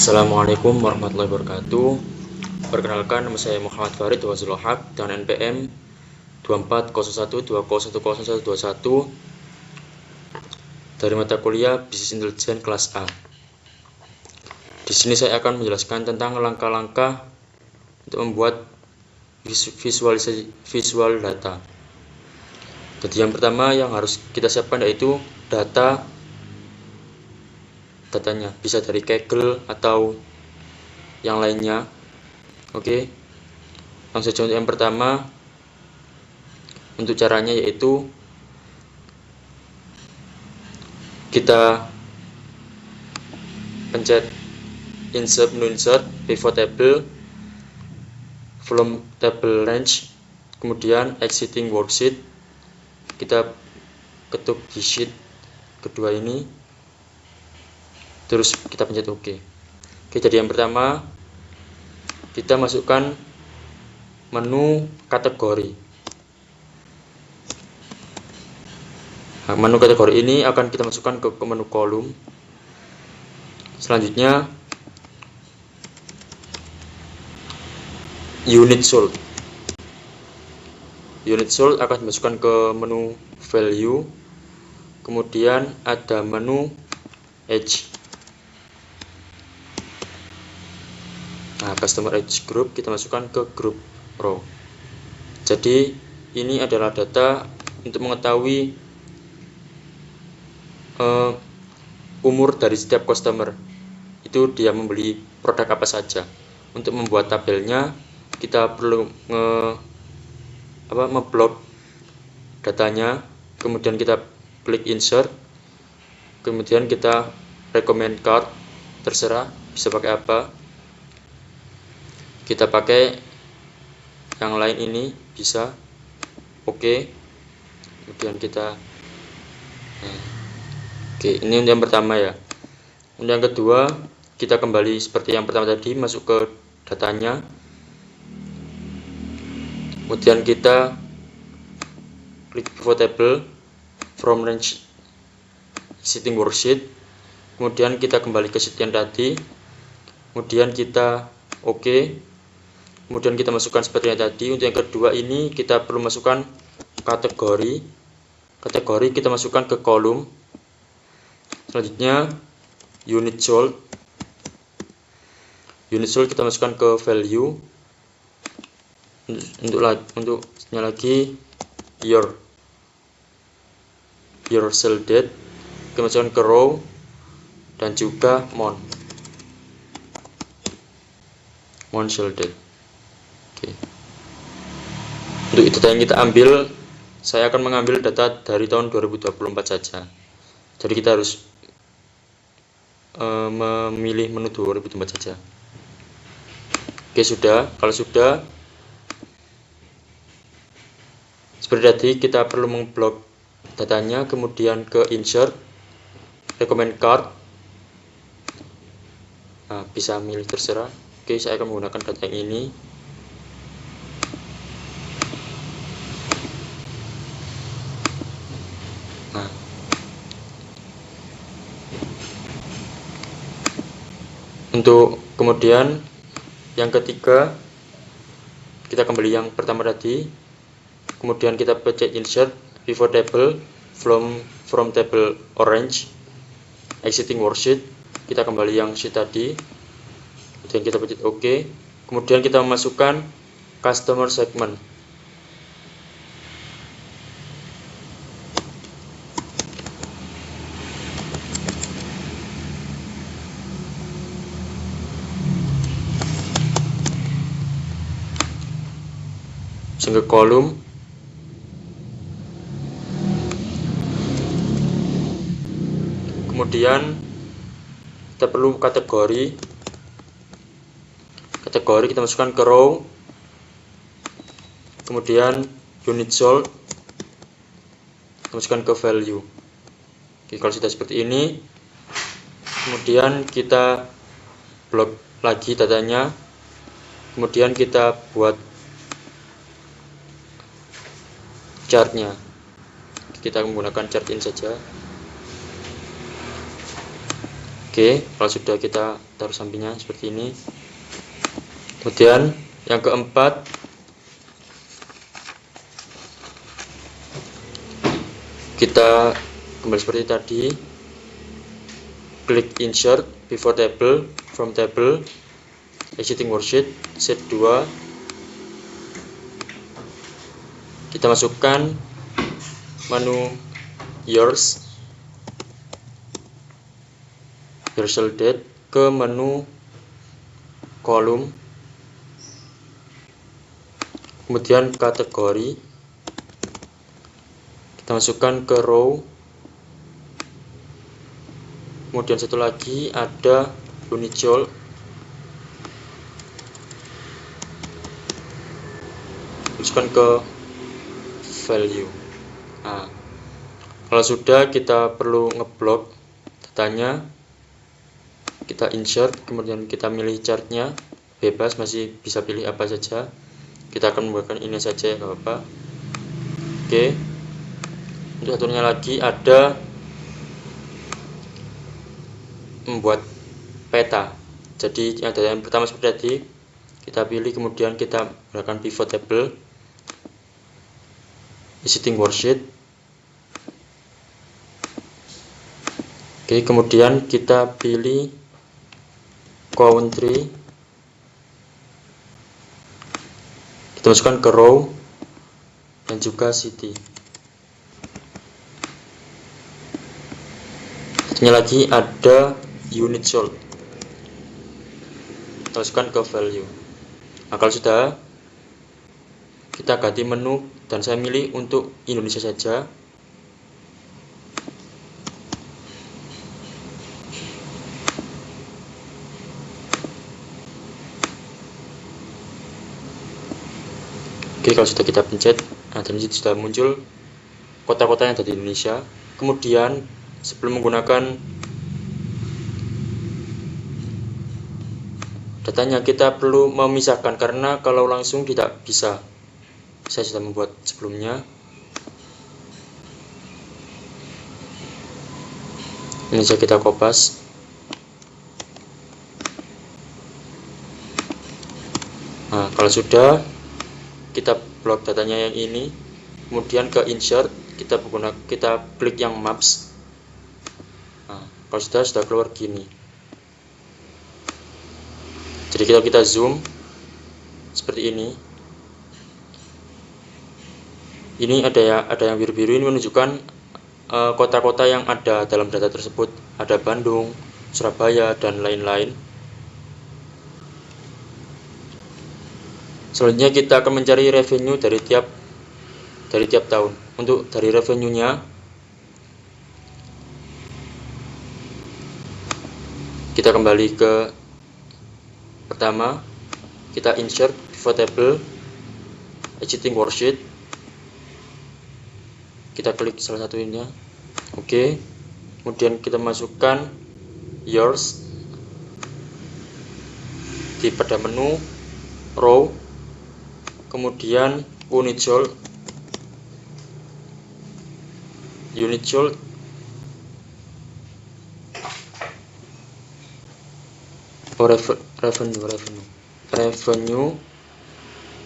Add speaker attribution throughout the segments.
Speaker 1: Assalamualaikum warahmatullahi wabarakatuh. Perkenalkan, nama saya Muhammad Farid Wazirul Haq dan NPM 240120100121 dari mata kuliah Bisnis Intelijen kelas A. Di sini saya akan menjelaskan tentang langkah-langkah untuk membuat visual data. Jadi yang pertama yang harus kita siapkan yaitu datanya, bisa dari Kaggle atau yang lainnya. Oke, langsung saja untuk yang pertama. Untuk caranya yaitu kita pencet menu insert pivot table from table range, kemudian exiting worksheet, kita ketuk di sheet kedua ini, terus kita pencet OK. Oke, jadi yang pertama kita masukkan menu kategori. Nah, menu kategori ini akan kita masukkan ke menu kolom. Selanjutnya unit sold akan dimasukkan ke menu value, kemudian ada menu edge. Nah, customer edge group kita masukkan ke group row. Jadi ini adalah data untuk mengetahui umur dari setiap customer, itu dia membeli produk apa saja. Untuk membuat tabelnya kita perlu ngeplot datanya, kemudian kita klik insert, kemudian kita recommend card, terserah bisa pakai apa, kita pakai yang lain ini bisa. Oke, kemudian kita Oke, ini yang pertama ya. Yang kedua, kita kembali seperti yang pertama tadi, masuk ke datanya, kemudian kita klik pivot table from range exiting worksheet, kemudian kita kembali ke sheet yang tadi, kemudian kita OK, kemudian kita masukkan seperti yang tadi. Untuk yang kedua ini kita perlu masukkan kategori kita masukkan ke kolom. Selanjutnya unit sold kita masukkan ke value. Untuknya lagi your sell date kita masukkan ke row dan juga month sell date. Oke. Untuk data yang kita ambil, saya akan mengambil data dari tahun 2024 saja. Jadi kita harus memilih menu 2024 saja. Oke, sudah. Kalau sudah seperti tadi, kita perlu mengblok datanya, kemudian ke insert, recommend card. Nah, bisa milih terserah. Oke, saya akan menggunakan data yang ini. Nah, untuk kemudian yang ketiga, kita kembali yang pertama tadi, kemudian kita pencet insert pivot table from table orange exiting worksheet, kita kembali yang sheet tadi, kemudian kita pencet OK, kemudian kita memasukkan customer segment. Ke kolom, kemudian kita perlu kategori kita masukkan ke row, kemudian unit sold kita masukkan ke value. Oke, kalau sudah seperti ini, kemudian kita blok lagi datanya, kemudian kita buat chartnya. Kita menggunakan chart in saja. Oke, kalau sudah kita taruh sampingnya seperti ini. Kemudian yang keempat, kita kembali seperti tadi, klik insert before table from table existing worksheet sheet 2. Kita masukkan menu your sell date ke menu kolom, kemudian kategori kita masukkan ke row, kemudian satu lagi ada unit sold, masukkan ke value. Nah, kalau sudah, kita perlu ngeblok datanya, kita insert, kemudian kita milih chartnya, bebas, masih bisa pilih apa saja. Kita akan menggunakan ini saja, nggak apa-apa. Oke, untuk satunya lagi ada membuat peta. Jadi yang data yang pertama seperti tadi, kita pilih, kemudian kita menggunakan pivot table existing worksheet. Oke, kemudian kita pilih country, kita masukkan ke row dan juga city. Satunya lagi ada unit sold, kita masukkan ke value. Nah, kalau sudah, kita ganti menu dan saya milih untuk Indonesia saja. Oke, kalau sudah kita pencet, nah dan disitu sudah muncul kota-kota yang ada di Indonesia. Kemudian sebelum menggunakan datanya, kita perlu memisahkan, karena kalau langsung tidak bisa. Saya sudah membuat sebelumnya. Ini saja kita kopas. Nah, kalau sudah, kita blok datanya yang ini, kemudian ke insert, kita klik yang maps. Nah, kalau sudah keluar gini. Jadi kita zoom seperti ini. Ini ada yang biru-biru, ini menunjukkan kota-kota yang ada dalam data tersebut. Ada Bandung, Surabaya, dan lain-lain. Selanjutnya kita akan mencari revenue dari tiap tahun. Untuk dari revenue-nya, kita kembali ke pertama, kita insert pivot table existing worksheet, kita klik salah satunya. Oke, kemudian kita masukkan yours di pada menu row, kemudian unit sold,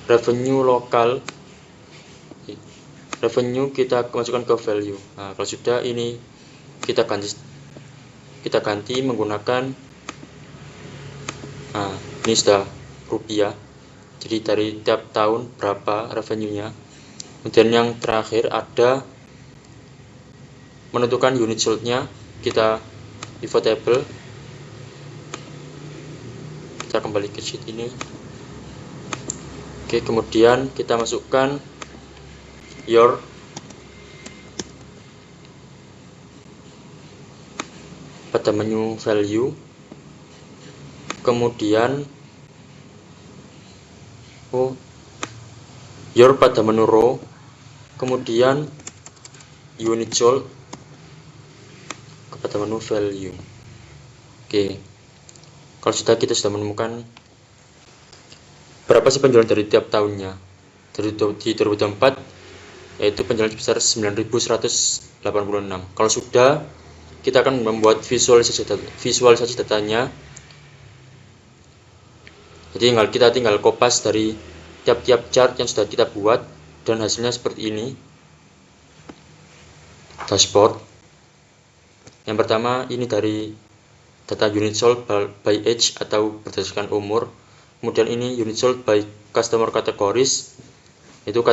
Speaker 1: revenue lokal, revenue kita masukkan ke value. Nah, kalau sudah, ini kita ganti menggunakan, nah ini sudah rupiah. Jadi dari tiap tahun berapa revenue-nya. Kemudian yang terakhir ada menentukan unit sold-nya, kita pivot table, kita kembali ke sheet ini. Oke, kemudian kita masukkan your pada menu value, kemudian your pada menu row, kemudian unit sold kepada menu value. Oke, kalau kita sudah menemukan berapa sih penjualan dari tiap tahunnya. Di 2024 yaitu penjualan sebesar 9.186. Kalau sudah, kita akan membuat visualisasi datanya. Jadi kita tinggal kopas dari tiap-tiap chart yang sudah kita buat, dan hasilnya seperti ini. Dashboard. Yang pertama ini dari data unit sold by age atau berdasarkan umur. Kemudian ini unit sold by customer categories, itu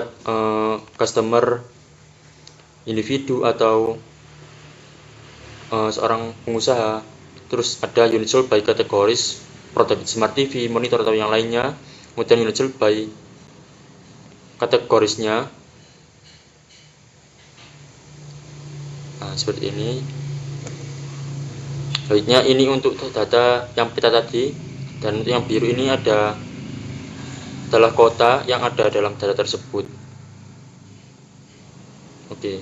Speaker 1: customer individu atau seorang pengusaha. Terus ada unit sold by categories, produk smart TV, monitor atau yang lainnya. Kemudian unit sold by kategorisnya. Nah, seperti ini. Selanjutnya ini untuk data yang peta tadi, dan untuk yang biru ini adalah kota yang ada dalam data tersebut. Oke.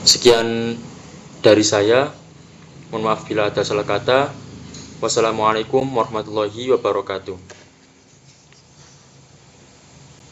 Speaker 1: Sekian dari saya. Mohon maaf bila ada salah kata. Wassalamualaikum warahmatullahi wabarakatuh.